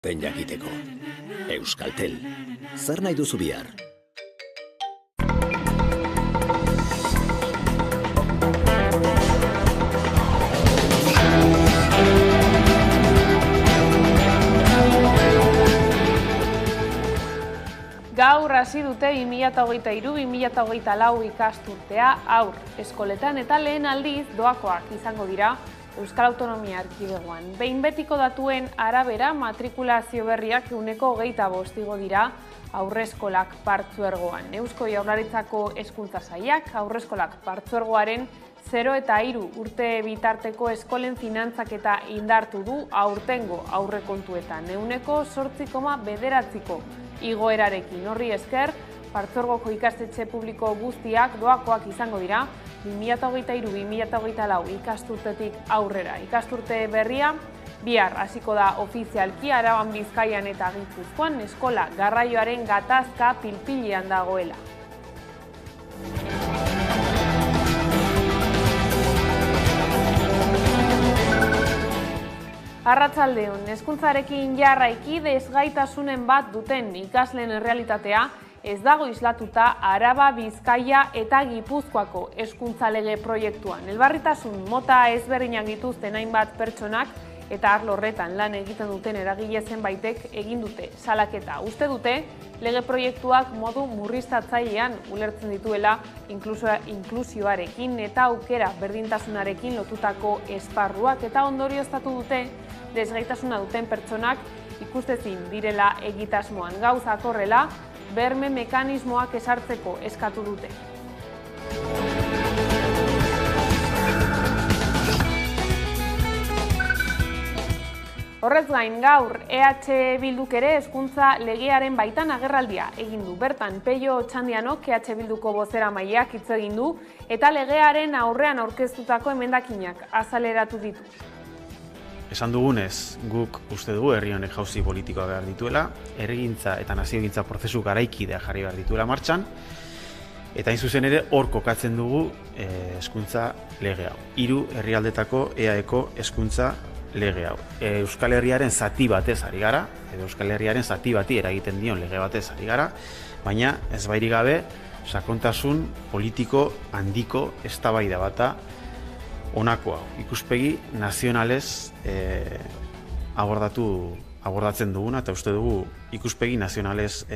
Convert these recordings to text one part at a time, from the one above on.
Den jakiteko. Euskaltel. Zer nahi duzu bihar? Gaur hasi dute 2023-2024 ikasturtea haur eskoletan eta lehen aldiz doakoak izango dira Euskal Autonomia Erkidegoan. Behin betiko datuen arabera matrikulazio berriak 25% igo dira aurreskolak partzuergoan. Eusko Jaurlaritzako Hezkuntza Sailak aurreskolak partzuergoaren 0 eta 3 urte bitarteko eskolen finantzaketa indartu du aurtengo aurrekontuetan. 8,9% igoerarekin. Horri esker, partzuergoko ikastetxe publiko guztiak doakoak izango dira 2023-2024 ikasturtetik aurrera. Ikasturte berria bihar hasiko da ofizialki Araban, Bizkaian eta Gipuzkoan eskola garraioaren gatazka pil-pilean dagoela. Arratsaldeon, hezkuntzarekin jarraiki desgaitasunen bat duten ikasleen errealitatea ez dago islatuta Araba, Bizkaia eta Gipuzkoako hezkuntza lege proiektuan. Elbarritasun mota ezberdinak dituzten hainbat pertsonak eta arlo horretan lan egiten duten eragile zenbaitek egin dute salaketa. Uste dute lege proiektuak modu murriztatzailean ulertzen dituela inklusioarekin eta aukera berdintasunarekin lotutako esparruak eta ondorioztatu dute desgaitasuna duten pertsonak ikustezin direla egitasmoan. Gauzak horrela, berme mekanismoak ezartzeko eskatu dute. Horrez gain, gaur EH Bilduk ere hezkuntza legearen baitan agerraldia egin du. Bertan, Peio Otxandianok EH Bilduko bozeramaileak hitz egin du eta legearen aurrean aurkeztutako emendakinak azaleratu ditu. Esan dugunez, guk uste dugu herri honek jauzi politikoa behar dituela, herrigintza eta naziogintza prozesu garaikidea jarri behar dituela martxan, eta hain zuzen ere hor kokatzen dugu hezkuntza lege hau. 3 herrialdetako EAeko hezkuntza lege hau. Euskal Herriaren zati batez ari gara, edo Euskal Herriaren zati bati eragiten dion lege batez ari gara, baina ez bairik gabe sakontasun politiko handiko eztabaida bata honako hau. Ikuspegi nazionalez abordatzen duguna, eta uste dugu ikuspegi nazionalez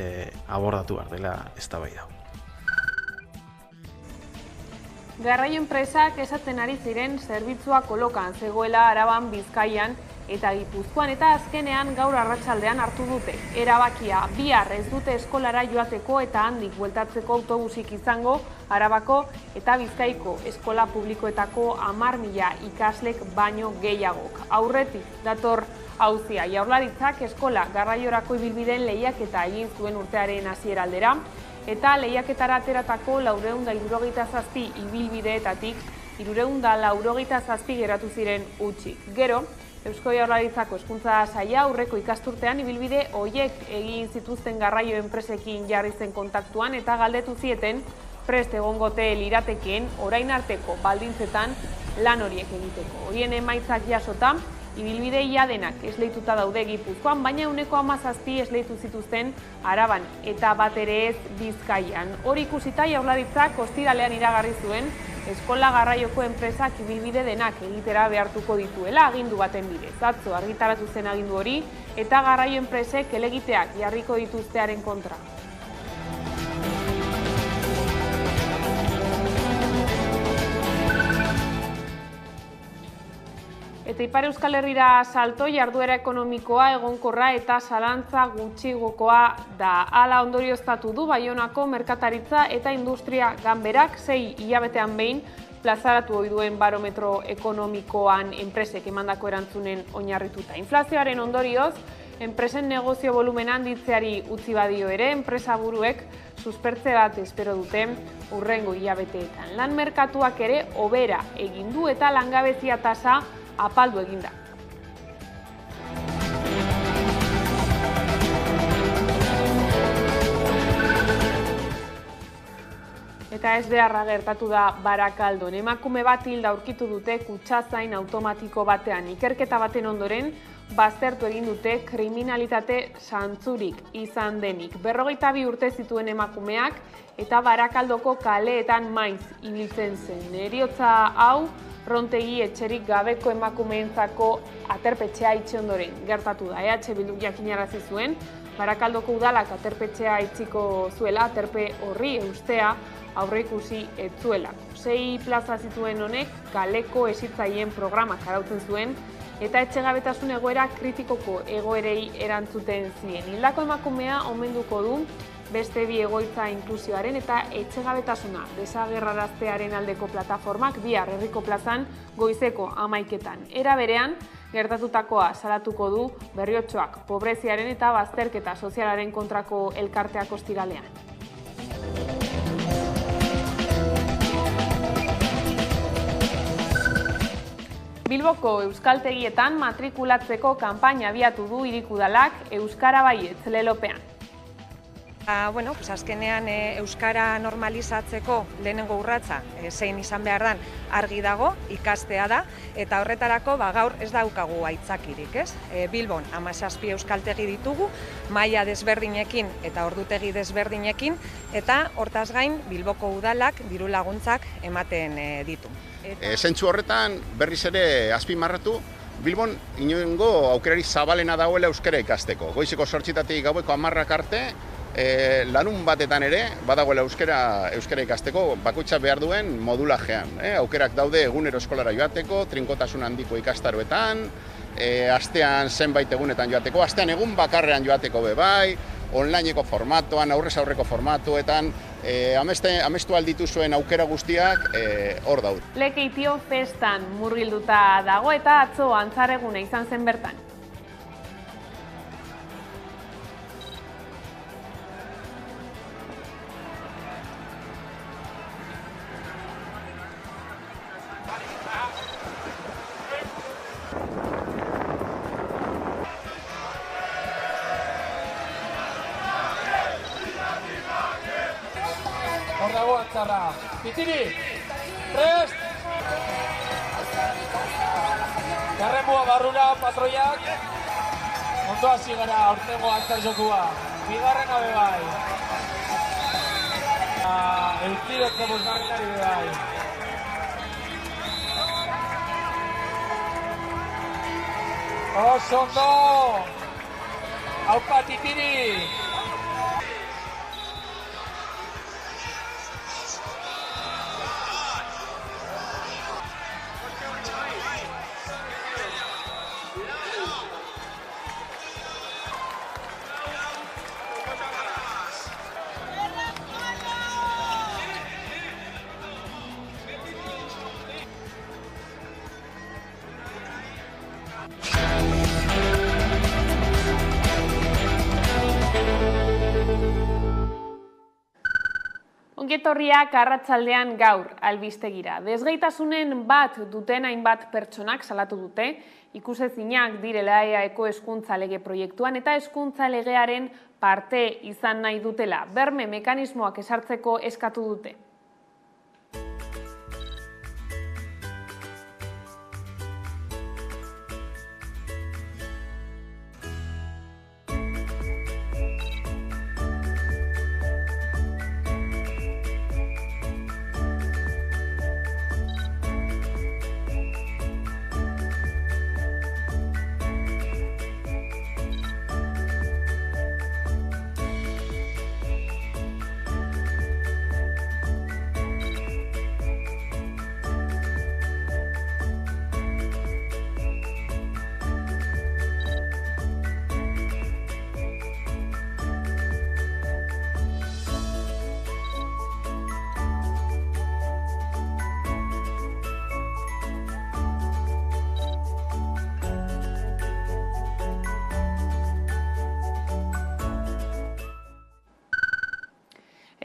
abordatu behar dela eztabaida hau. Garraio enpresak esaten ari ziren zerbitzua kolokan zegoela Araban, Bizkaian eta Gipuzkoan eta azkenean gaur arratsaldean hartu dute. Erabakia bihar ez dute eskolara joateko eta handik bueltatzeko autobusik izango Arabako eta Bizkaiko eskola publikoetako 10.000 ikaslek baino gehiagok. Aurretik dator auzia. Jaurlaritzak eskola garraiorako ibilbideen lehiaketa egin zuen urtearen hasiera aldera eta lehiaketara ateratako 477 ibilbideetatik 487 geratu ziren hutsik. Gero, Eusko Jaurlaritzako Hezkuntza Saila aurreko ikasturtean ibilbide horiek egin zituzten garraio enpresekin jarri zen kontaktuan eta galdetu zieten prest egongote liratekeen orain arteko baldintzetan lan horiek egiteko. Horien emaitzak jasota, ibilbide ia denak esleituta daude Gipuzkoan, baina 17 esleitu zituzten Araban eta bat ere ez Bizkaian. Hori ikusita Jaurlaritzak ostiralean iragarri zuen eskola garraioko enpresak ibilbide denak egitera behartuko dituela agindu baten bidez. Atzo argitaratu zen agindu hori eta garraio enpresek helegiteak jarriko dituztearen kontra. Eta Ipar Euskal Herrira salto jarduera ekonomikoa egonkorra eta zalantza gutxigokoa da. Hala ondorioztatu du Baionako merkataritza eta industria ganberak 6 hilabetean behin plazaratu ohi duen barometro ekonomikoan enpresek emandako erantzunen oinarrituta. Inflazioaren ondorioz, enpresen negozio volumen handitzeari utzi badio ere, enpresaburuek suspertze bat espero dute hurrengo hilabeteetan. Lan merkatuak ere hobera egin du eta langabezia tasa apaldu eginda. Eta ez beharra gertatu da Barakaldon. Emakume bat hilda aurkitu dute kutxazain automatiko batean. Ikerketa baten ondoren, baztertu egin dute kriminalitate zantzurik izan denik. 42 urte zituen emakumeak eta Barakaldoko kaleetan maiz ibiltzen zen. Heriotza hau Rontegi etxerik gabeko emakumeentzako aterpetxea itxi ondoren gertatu da. EH Bilduk jakinarazi zuen, Barakaldoko udalak aterpetxea itxiko zuela, aterpe horri eustea aurreikusi ez zuelako. 6 plaza zituen honek kaleko hezitzaileen programak arautzen zuen eta etxegabetasun egoera kritikoko egoerei erantzuten zien. Hildako emakumea omenduko du beste bi egoitza inklusioaren eta etxegabetasuna desagerraraztearen aldeko plataformak bihar herriko plazan goizeko 11:00. Era berean, gertatutakoa salatuko du Berriotxoak pobreziaren eta bazterketa sozialaren kontrako elkarteak ostiralean. Bilboko euskaltegietan matrikulatzeko kanpaina abiatu du Hirik Udalak Euskara Baietz lelopean. Azkenean Euskara normalizatzeko lehenengo urratsa zein izan behar dan argi dago, ikastea da, eta horretarako gaur ez daukagu aitzakirik, ez? Bilbon 17 euskaltegi ditugu, maila desberdinekin eta ordutegi desberdinekin, eta hortaz gain Bilboko udalak diru laguntzak ematen ditu. Zentzu horretan berriz ere azpimarratu, Bilbon inoengo aukerari zabalena dagoela euskara ikasteko. Goizeko 8:00 gaueko 10:00 arte, lanun batetan ere badagoela euskara ikasteko, bakoitza behar duen modulajean. Aukerak daude egunero eskolara joateko, trinkotasun handiko ikastaroetan, astean zenbait egunetan joateko, astean egun bakarrean joateko bai, onlineko formatoan, aurrez aurreko formatuetan, amestu alditu zuen aukera guztiak hor daude. Lekeitio festan murgilduta dago eta atzo antzarreguna izan zen bertan. Hor dago atzarra. Pitiri! Prest! Garremua barrura patroiak. Ondo hasi gara aurtengo atzar jokua. Bigarrena bebai. Eukidotze bosgarrenari bebai. Oso ondo! Aupa titiri! Ongietorriak arratsaldean gaur albistegira. Desgaitasunen bat duten hainbat pertsonak salatu dute, ikusezinak direla EAeko hezkuntza lege proiektuan eta hezkuntza legearen parte izan nahi dutela. Berme mekanismoak ezartzeko eskatu dute.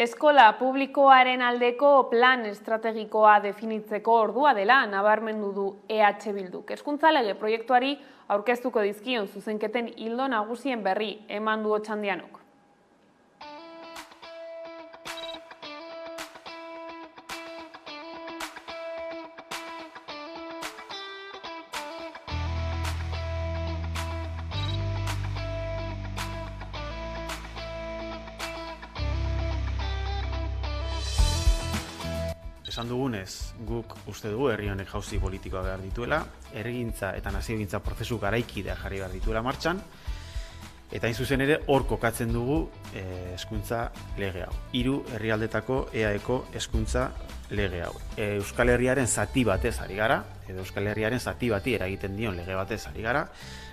Eskola publikoaren aldeko plan estrategikoa definitzeko ordua dela nabarmendu du EH Bilduk. Hezkuntza lege proiektuari aurkeztuko dizkion zuzenketen ildo nagusien berri eman du Otxandianok. esan dugunez, guk uste dugu herri honek jauzi politikoa behar dituela, herrigintza eta naziogintza prozesu garaikidea jarri behar dituela martxan, eta hain zuzen ere hor kokatzen dugu hezkuntza lege hau. 3 herrialdetako EAEko hezkuntza lege hau. Euskal Herriaren zati batez ari gara, edo Euskal Herriaren zati bati eragiten dion lege batez ari gara,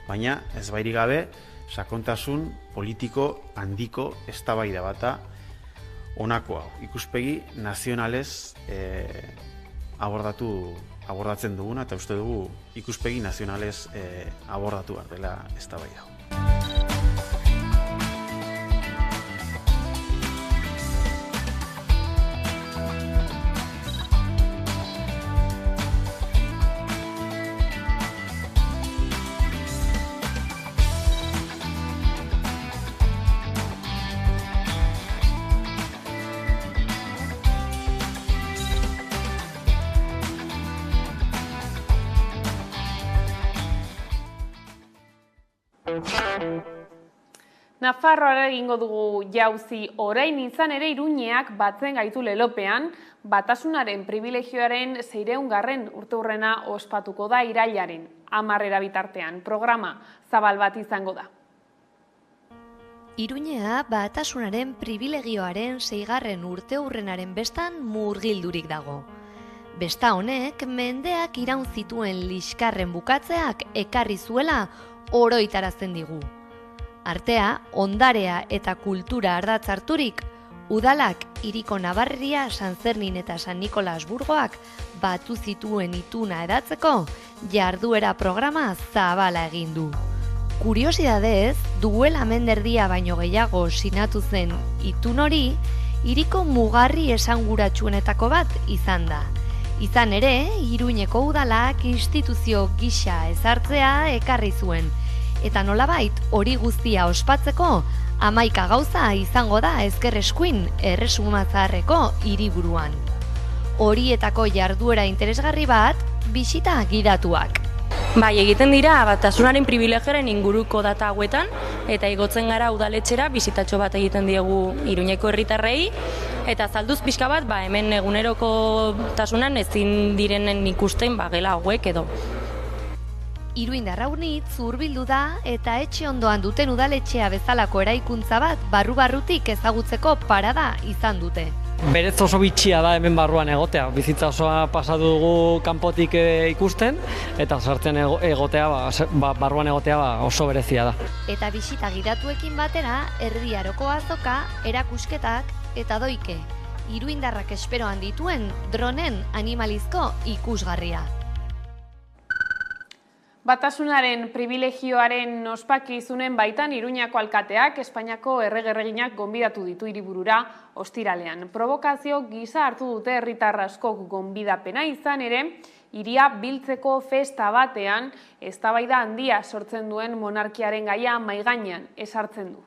baina ez bairik gabe sakontasun politiko handiko eztabaida bata honako hau. Ikuspegi nazionalez abordatzen duguna, eta uste dugu ikuspegi nazionalez abordatu behar dela eztabaida hau. Nafarroara egingo dugu jauzi, orain izan ere Iruñeak batzen gaitu lelopean, batasunaren pribilegioaren 600. urteurrena ospatuko da irailaren 10 bitartean. Programa zabal bat izango da. Iruñea batasunaren pribilegioaren 6. urteurrenaren bestan murgildurik dago. Besta honek mendeak iraun zituen liskarren bukatzeak ekarri zuela oroitarazten digu. Artea, ondarea eta kultura ardatz harturik, udalak hiriko Nabarreria, San Zernin eta San Nikolas Burgoak batu zituen ituna edatzeko jarduera programa zabala egin du. Kuriosidadez, duela menderdia baino gehiago sinatu zen itun hori, hiriko mugarri esanguratsuenetako bat izan da. Izan ere, Iruñeko udalak instituzio gisa ezartzea ekarri zuen, eta nolabait hori guztia ospatzeko 11 gauza izango da Ezker Eskuin Erresuma Zaharreko hiriburuan. Horietako jarduera interesgarri bat, bisita gidatuak. Bai, egiten dira batasunaren pribilegioaren inguruko data hauetan, eta igotzen gara udaletxera bisitatxo bat egiten diegu Iruñeko herritarrei, eta zalduz pixka bat, hemen eguneroko tasunan ezin direnen ikusten gela hauek edo. Iruindar Raunitz hurbildu da eta etxe ondoan duten udaletxea bezalako eraikuntza bat barru-barrutik ezagutzeko parada izan dute. Berez oso bitxia da hemen barruan egotea. Bizitza osoa pasatu dugu kanpotik ikusten, eta sartzen egotea, barruan egotea oso berezia da. Eta bisita gidatuekin batera, Erdiaroko azoka, erakusketak eta doike. Iruindarrak esperoan dituen dronen animalizko ikusgarria. Batasunaren pribilegioaren ospakizunen baitan Iruñako alkateak Espainiako errege-erreginak gonbidatu ditu hiriburura ostiralean. Provokazio gisa hartu dute herritar askok gonbidapena izan ere, hiria biltzeko festa batean eztabaida handia sortzen duen monarkiaren gaia mahai gainean ezartzen du.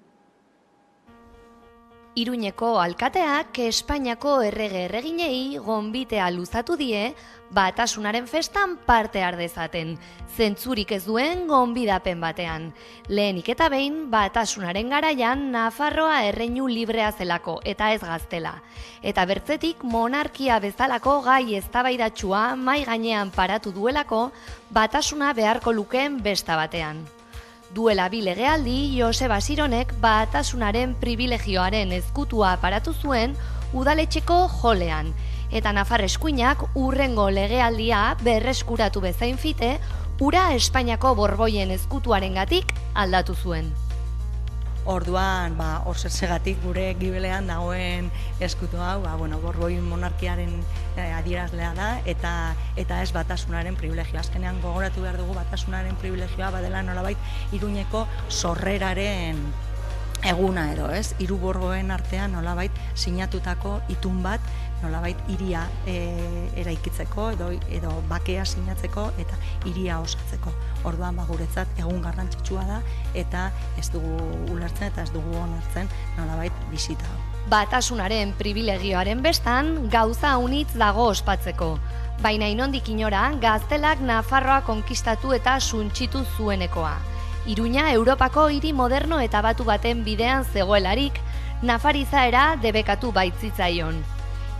Iruñeko alkateak Espainiako errege-erreginei gonbitea luzatu die batasunaren festan parte har dezaten, zentzurik ez duen gonbidapen batean. Lehenik eta behin batasunaren garaian Nafarroa erreinu librea zelako eta ez gaztela. Eta bertzetik monarkia bezalako gai eztabaidatsua mahai gainean paratu duelako batasuna beharko lukeen besta batean. Duela bi legealdi, Joseba Sironek batasunaren pribilegioaren ezkutua paratu zuen udaletxeko jolean, eta Nafar eskuinak urrengo legealdia berreskuratu bezain fite, ura Espainiako borboien ezkutuarengatik aldatu zuen. Orduan, horsegatik gure gibelean dagoen eskutu hau, borboi monarkiaren adierazlea da, eta ez batasunaren privilegioa. Azkenean gogoratu behar dugu batasunaren privilegioa badela nolabait Iruñeko sorreraren eguna edo, ez? Hiru borgoen artean nolabait sinatutako itun bat, nolabait hiria eraikitzeko edo bakea sinatzeko eta hiria osatzeko. Orduan guretzat egun garrantzitsua da eta ez dugu ulertzen eta ez dugu onartzen nolabait bisita hau. Batasunaren pribilegioaren bestan gauza unitz dago ospatzeko. Baina inondik inora gaztelak Nafarroa konkistatu eta suntsitu zuenekoa. Iruña Europako hiri moderno eta batu baten bidean zegoelarik, Nafar izaera debekatu baitzitzaion.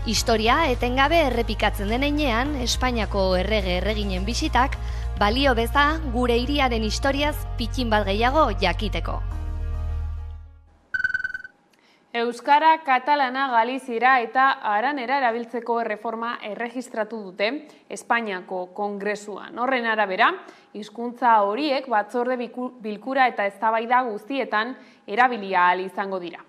Historia etengabe errepikatzen den heinean, Espainiako erreginen bisitak, balio beza gure hiriaren historiaz pitxin bat gehiago jakiteko. Euskara, katalana, galizira eta aranera erabiltzeko erreforma erregistratu dute Espainiako Kongresuan. Horren arabera, hizkuntza horiek batzorde bilkura eta eztabaida guztietan erabilia ahal izango dira.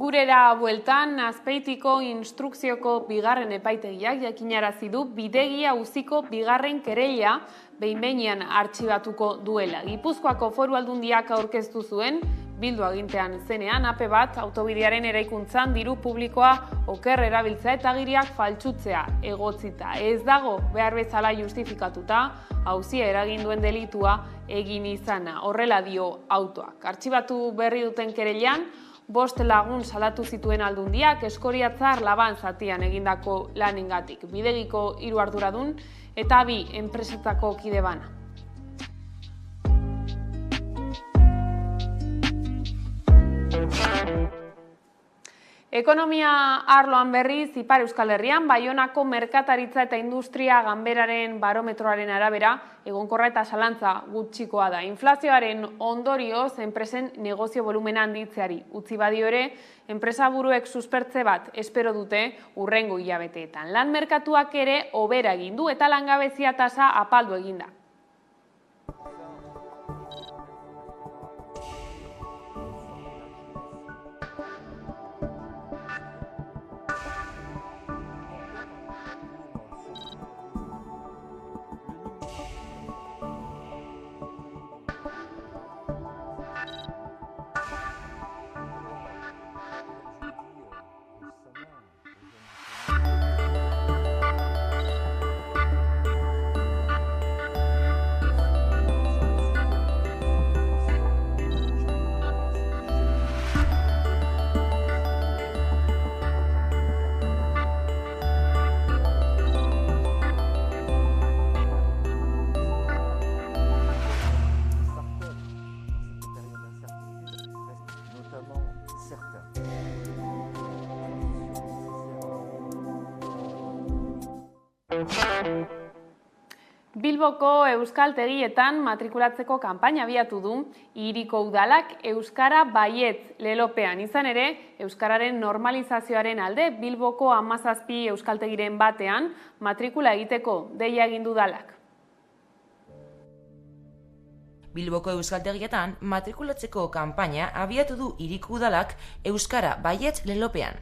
Gurera bueltan, Azpeitiko instrukzioko bigarren epaitegiak jakinarazi du bidegi auziko bigarren kereila behin-behinean artxibatuko duela. Gipuzkoako Foru Aldundiak aurkeztu zuen, bildu agintean zenean, AP bat autobidearen eraikuntzan diru publikoa oker erabiltzea eta agiriak faltsutzea egotzita. Ez dago behar bezala justifikatuta, auzia eragin duen delitua egin izana. Horrela dio autoak. Artxibatu berri duten kereilan, 5 lagun salatu zituen Aldundiak Eskoriatzar Laban zatian egindako lanengatik. Bidegiko 3 arduradun eta 2 enpresetako kide bana. Ekonomia arloan berriz, Ipar Euskal Herrian, Baionako merkataritza eta industria ganberaren barometroaren arabera, egonkorra eta zalantza gutxikoa da. Inflazioaren ondorioz, enpresen negozio volumena handitzeari utzi badio ere, enpresa buruek suspertze bat espero dute hurrengo hilabeteetan. Lan merkatuak ere hobera egin du eta langabezia tasa apaldu eginda. Bilboko euskaltegietan matrikulatzeko kanpaina abiatu du hiriko udalak euskara baietz lelopean. Izan ere, euskararen normalizazioaren alde Bilboko 17 euskaltegiren batean matrikula egiteko deia egin du udalak. Bilboko euskaltegietan matrikulatzeko kanpaina abiatu du hiriko udalak euskara baietz lelopean.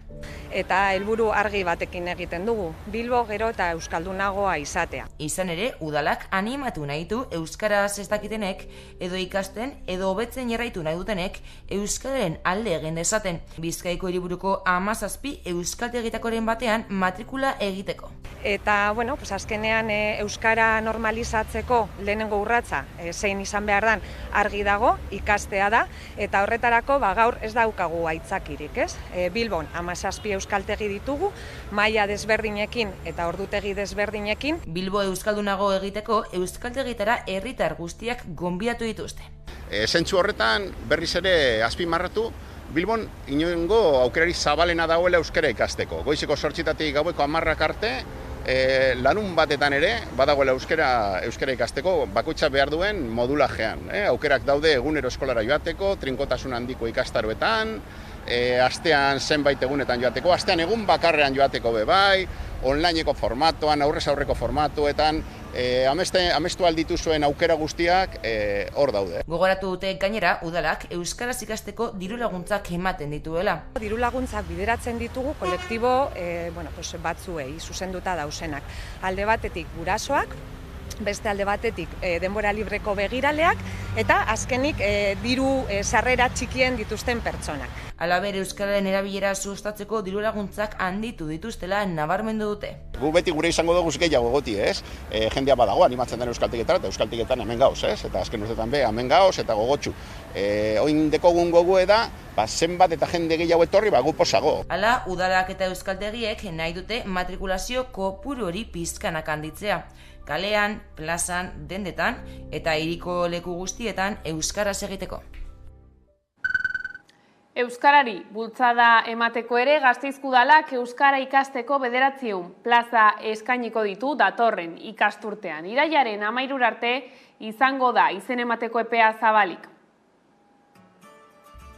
Eta helburu argi batekin egiten dugu, Bilbo gero eta euskaldunagoa izatea. Izan ere, udalak animatu nahi du euskaraz ez dakitenek, edo ikasten, edo hobetzen jarraitu nahi dutenek euskararen alde egin dezaten. Bizkaiko hiriburuko 17 euskaltegitakoren batean matrikula egiteko. Eta, bueno, azkenean euskara normalizatzeko lehenengo urratsa zein izan behar dan argi dago, ikastea da, eta horretarako gaur ez daukagu aitzakirik, ez? Bilbon 17 euskaltegi ditugu, maila desberdinekin eta ordutegi desberdinekin. Bilbo euskaldunago egiteko euskaltegitara herritar guztiak gonbidatu dituzte. Zentzu horretan berriz ere azpimarratu, Bilbon inongo aukerari zabalena dagoela euskara ikasteko. Goizeko 8:00 gaueko 10:00 arte, lanun batetan ere badagoela euskara ikasteko, bakoitza behar duen modulajean. Aukerak daude egunero eskolara joateko, trinkotasun handiko ikastaroetan, astean zenbait egunetan joateko, astean egun bakarrean joateko bai, onlineko formatoan, aurrez aurreko formatuetan, amestu aldituzuen aukera guztiak hor daude. Gogoratu dute gainera, udalak euskaraz ikasteko diru laguntzak ematen dituela. Diru laguntzak bideratzen ditugu kolektibo batzuei zuzenduta dausenak. Alde batetik gurasoak, beste alde batetik denbora libreko begiraleak, eta azkenik diru sarrera txikien dituzten pertsonak. Halaber, euskararen erabilera sustatzeko diru laguntzak handitu dituztela nabarmendu dute. Gu beti gure izango dugu gehiago egoti, ez? Jendea badago animatzen den euskaltegietara, eta euskaltegietan hemen gauz, ez? Eta azken urtetan be, hemen gauz eta gogotxu. Oin dekogun gogoe da, zenbat eta jende gehiago etorri, gu posago. Hala, udalak eta euskaltegiek nahi dute matrikulazio kopuru hori pizkanak handitzea. Kalean, plazan, dendetan eta hiriko leku guztietan euskaraz egiteko. Euskarari bultzada emateko ere Gasteizko Udalak euskara ikasteko 900 plaza eskainiko ditu datorren ikasturtean. Irailaren 13 arte izango da izen emateko epea zabalik.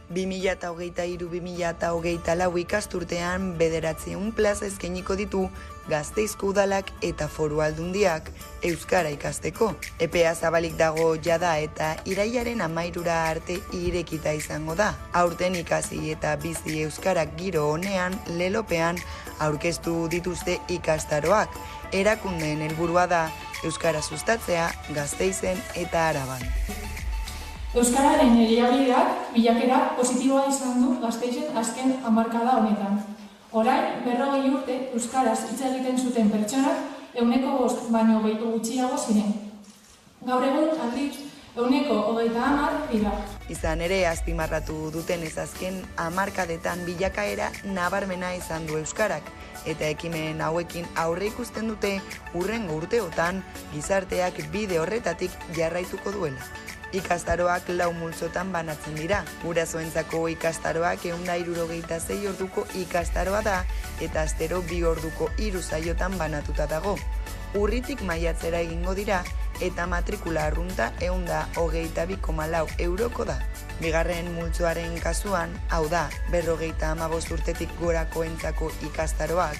2023-2024 ikasturtean 900 plaza eskainiko ditu Gasteizko Udalak eta Foru Aldundiak euskara ikasteko. Epea zabalik dago jada eta irailaren 13 arte irekita izango da. Aurten ikasi eta bizi euskarak giro honean lelopean aurkeztu dituzte ikastaroak. Erakundeen helburua da euskara sustatzea Gasteizen eta Araban. Euskararen erabilerak bilakera positiboa izan du Gasteizen azken hamarkada honetan. Orain, 40 urte euskaraz hitz egiten zuten pertsonak 5% baino gehitu gutxiago ziren. Gaur egun aldiz 30% dira. Izan ere, azpimarratu dutenez azken hamarkadetan bilakaera nabarmena izan du euskarak, eta ekimen hauekin aurre ikusten dute hurrengo urteotan gizarteak bide horretatik jarraituko duela. Ikastaroak 4 multzotan banatzen dira. Gurasoentzako ikastaroak 166 orduko ikastaroa da eta astero 2 orduko 3 saiotan banatuta dago. Urritik maiatzera egingo dira eta matrikula arrunta 122,4 euroko da. Bigarren multzoaren kasuan, hau da, 55 urtetik gorakoentzako ikastaroak,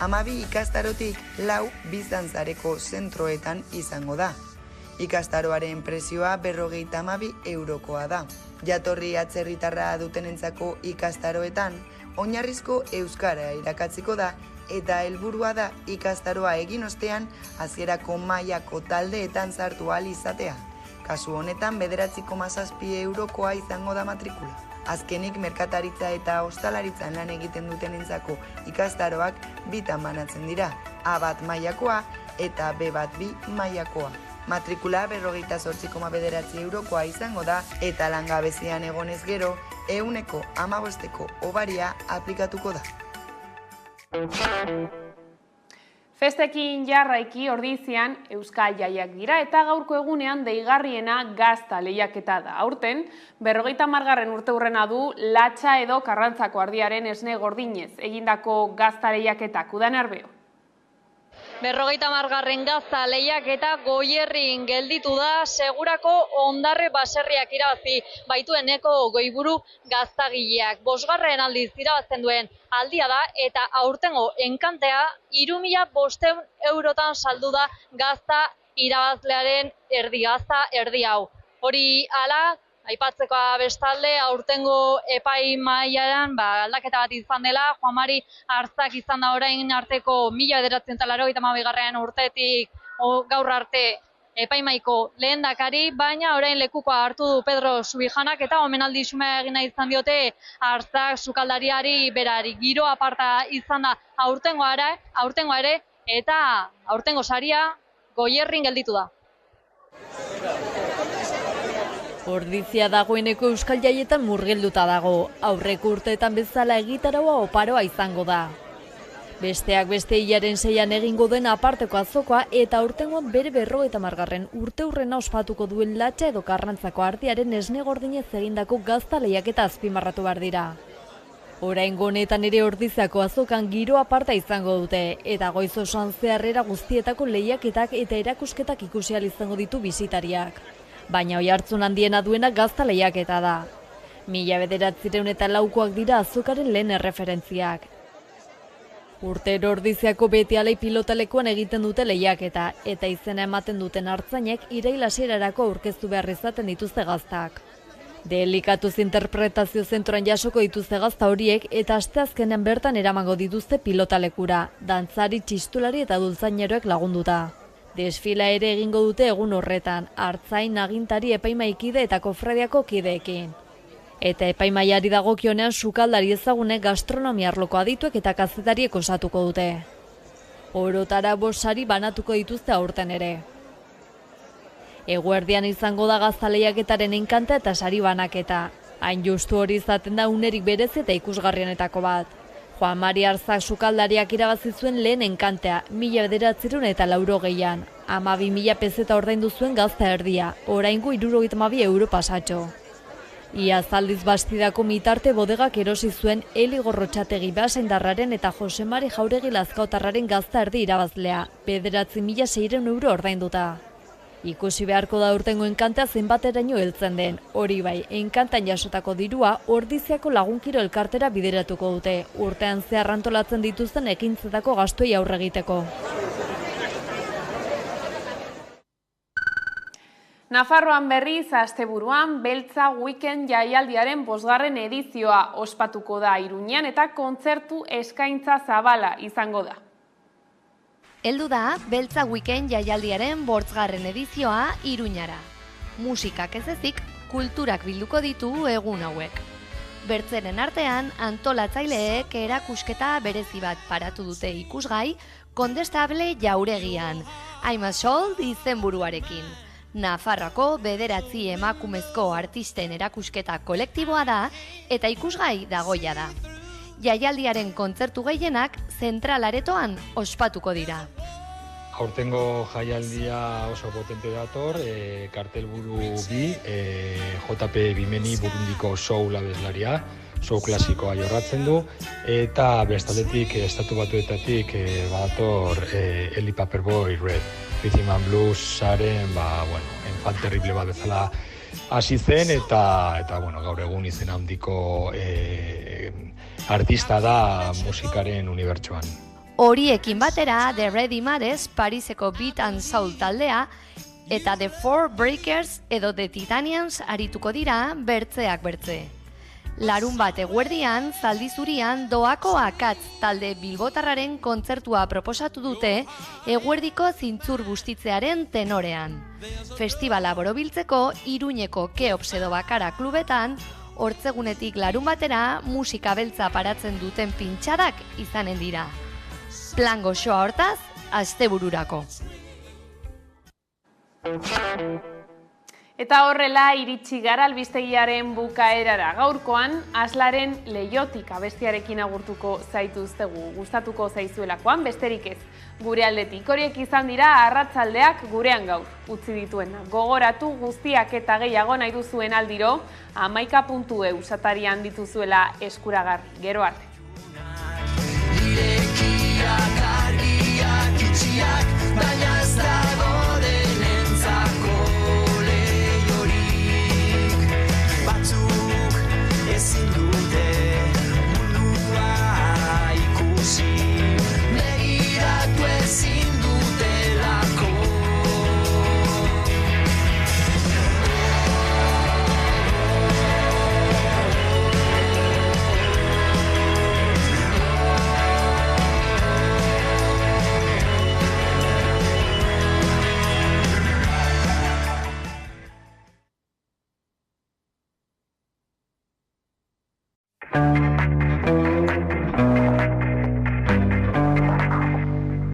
12 ikastarotik 4 bizantzareko zentroetan izango da. Ikastaroaren prezioa 52 eurokoa da. Jatorri atzerritarra dutenentzako ikastaroetan, oinarrizko euskara irakatziko da eta helburua da ikastaroa egin ostean hasierako mailako taldeetan sartu ahal izatea. Kasu honetan 9,7 eurokoa izango da matrikula. Azkenik merkataritza eta ostalaritzan lan egiten dutenentzako ikastaroak bitan banatzen dira, A1 mailakoa eta B1 mailakoa. Matrikula 48,9 eurokoa izango da eta langabezian egonez gero 115ko obaria aplikatuko da. Festekin jarraiki Ordizian euskal jaiak dira eta gaurko egunean deigarriena gazta lehiaketa da. Aurten, 50. urteurrena du latxa edo Karrantzako ardiaren esne gordinez egindako gazta lehiaketak. Udan Arbeo. 50. gazta lehiaketa Goierrin gelditu da, segurako ondarre baserriak irabazi baitueneko goiburu gaztagileak. 5. aldiz irabazten duen aldia da eta aurtengo enkantea 3.500 eurotan saldu da gazta irabazlearen erdi hau. Hori hala, aipatzekoa bestalde, aurtengo epai mailan aldaketa bat izan dela, Juan Mari Arzak izan da orain arteko 1982. urtetik gaur arte epaimaiko lehendakari, baina orain lekukoa hartu du Pedro Subijanak eta omenaldi xumea egin nahi izan diote Arzak sukaldariari berari. Giro aparta izan da aurtengo ere eta aurtengo saria Goierrin gelditu da. Ordizia dagoeneko euskal jaietan murgilduta dago, aurreko urteetan bezala egitaraua oparoa izango da. Besteak beste hilaren 6an egingo den aparteko azokoa eta aurtengoan bere 50. urteurrena ospatuko duen latxa edo Karrantzako ardiaren esne gordinez egindako gazta lehiaketa azpimarratu behar dira. Oraingo honetan ere Ordiziako azokan giro aparta izango dute eta goiz osoan zeharrera guztietako lehiaketak eta erakusketak ikusi ahal izango ditu bisitariak. Baina oihartzun handiena duena gazta lehiaketa da. 1904koak dira azokaren lehen erreferentziak. Urtero Ordiziako Betialei pilotalekuan egiten dute lehiaketa, eta izena ematen duten artzainek irail hasierarako aurkeztu behar izaten dituzte gaztak. Delikatuz interpretazio zentroan jasoko dituzte gazta horiek eta asteazkenean bertan eramango dituzte pilotalekura, dantzari, txistulari eta dultzaineroek lagunduta. Desfila ere egingo dute egun horretan, artzain, agintari, epaimaikide eta kofradiako kideekin. Eta epaimaiari dagokionean sukaldari ezagunek gastronomia arloko adituek eta kazetariek osatuko dute. Orotara 5 sari banatuko dituzte aurten ere. Eguerdian izango da gazta lehiaketaren enkanta eta sari banaketa. Hain justu hori izaten da unerik berezi eta ikusgarrienetako bat. Juan Mari Arzak sukaldariak irabazi zuen lehen enkantea, 1980an. 12.000 pezeta ordaindu zuen gazta erdia, oraingo 72 euro pasatxo. Iaz aldiz Bastidako mitarte bodegak erosi zuen Eli Gorrotxategi Basaindarraren eta Jose Mari Jauregi Lazkaotarraren gazta erdi irabazlea, 9.600 euro ordainduta. Ikusi beharko da urtengo enkantea zenbateraino heltzen den. Hori bai, enkantan jasotako dirua Ordiziako Lagunkiro elkartera bideratuko dute, urtean zehar antolatzen dituzten ekintzetako gastuei aurre egiteko. Nafarroan berriz asteburuan Beltza Weekend jaialdiaren 5. edizioa ospatuko da Iruñean eta kontzertu eskaintza zabala izango da. Heldu da Beltza Weekend jaialdiaren 5. edizioa Iruñara. Musikak ez ezik, kulturak bilduko ditu egun hauek. Bertzeren artean, antolatzaileek erakusketa berezi bat paratu dute ikusgai, Kondestable Jauregian, Aimasol izenburuarekin. Nafarroako 9 emakumezko artisten erakusketa kolektiboa da eta ikusgai dagoia da. Jaialdiaren kontzertu gehienak zentralaretoan ospatuko dira. Aurtengo jaialdia oso potente dator, kartelburu bi, JP Bimeni Burundiko soul abeslaria, soul klasikoa jorratzen du, eta bestaldetik estatu batuetatik badator Eli Paperboy Red, Rhythm and Bluesaren, enfant terrible bat bezala hasi zen, eta gaur egun izen handiko artista da musikaren unibertsoan. Horiekin batera, The Ready Mares, Pariseko Beat and Soul taldea, eta The Four Breakers edo The Titanians arituko dira bertzeak bertze. Larunbat eguerdian, Zaldi Zurian, Doako Akatz talde bilbotarraren kontzertua proposatu dute eguerdiko zintzur bustitzearen tenorean. Festivala borobiltzeko Iruñeko Keops edo Bakara klubetan, hortzegunetik larun batera musika beltza paratzen duten pintxadak izanen dira. Plan goxoa hortaz, astebururako. Eta horrela iritsi gara albistegiaren bukaerara. Gaurkoan, Aslaren Leiotik abestiarekin agurtuko zaituztegu, gustatuko zaizuelakoan, besterik ez. Gure aldetik horiek izan dira arratsaldeak gurean gaur utzi dituena. Gogoratu guztiak eta gehiago nahi duzuen aldiro, 11.eu satarian dituzuela eskuragarri. Gero arte. Irekiak, argiak, itxiak, baina